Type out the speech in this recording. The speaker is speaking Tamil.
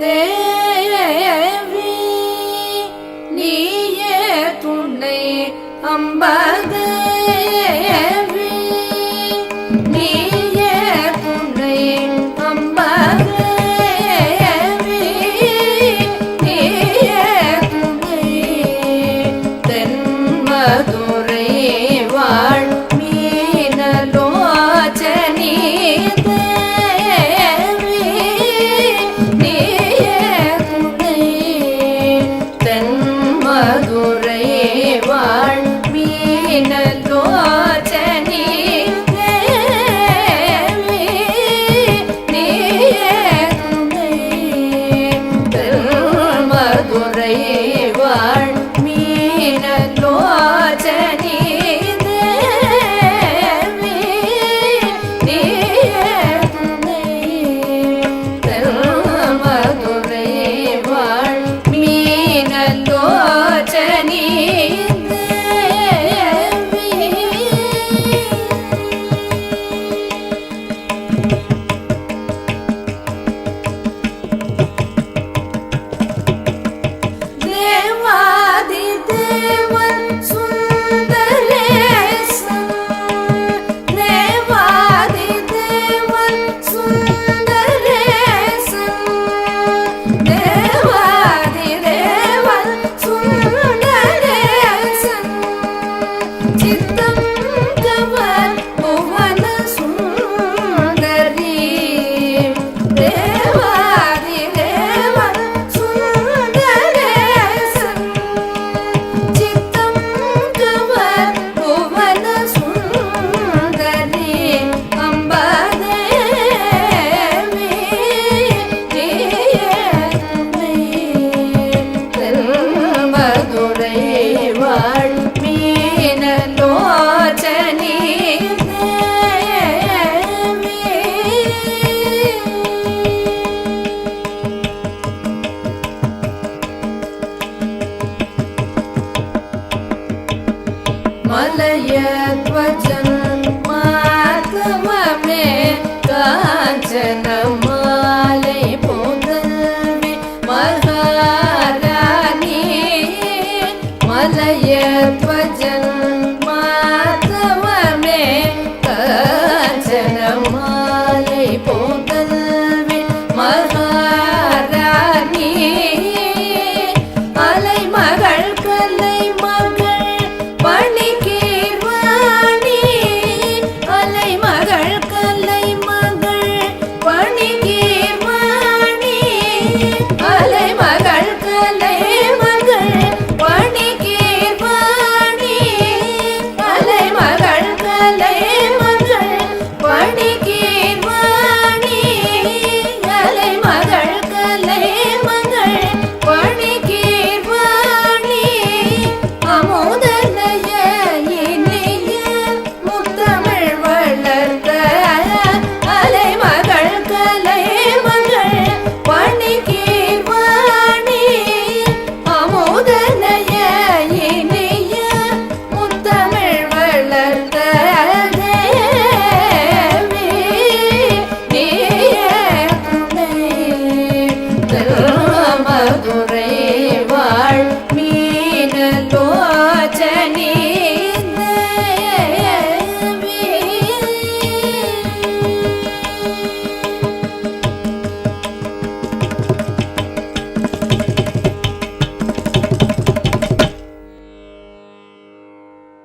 தேவி நீயே துணை அம்பதேவி நீயே துணை அம்பதேவி நீயே துணை தென்மதுரை வாழ் மீனலோச்சனி தேவி நீயே துணை தென்மதுரை வாழ் மீனலோச்சனி தேவி நீயே துணை தென்மதுரை வாழ் மீனலோச்சனி தேவி நீயே துணை தென்மதுரை வாழ் மீனலோச்சனி தேவாதி தேவன் சுந்தரேசன் தேவாதி தேவன் சுந்தரேசன் தேவாதி தேவன் சுந்தரேசன் சித்தம் கவர் புவன சுந்தரி தேவாதி தேவன் சுந்தரேசன் சித்தம் கவர் புவன சுந்தரி அம்பதேவி நீயே துணை தென்மதுரை வாழ் மீனலோச்சனி மலயத்வஜன் மாதவமே காஞ்சன மாலை புதல்வி மகாராணி மலயத்வஜன் மாதவமே காஞ்சன மாலை புதல்வி மகாராணி அலை மகள் கலை மகள் பணிகீர்வாணி அலை மகள் கலை மகள் பணிகீர்வாணி அலை மகள் கலை மகள் பணிகீர்வாணி அலை மகள் கலை மகள் பணிகீர்வாணி அலை மகள் கலை மகள் பணிகீர்வாணி அமுதனய இனிய முத்தமிழ் வளர்த்த அலை மகள் கலை மகள் பணிகீர்வாணி அமுதனய இனிய முத்தமிழ் வளர்த்த தேவி நீயே துணை தென்மதுரை வாழ் மீனலோச்சனி தேவி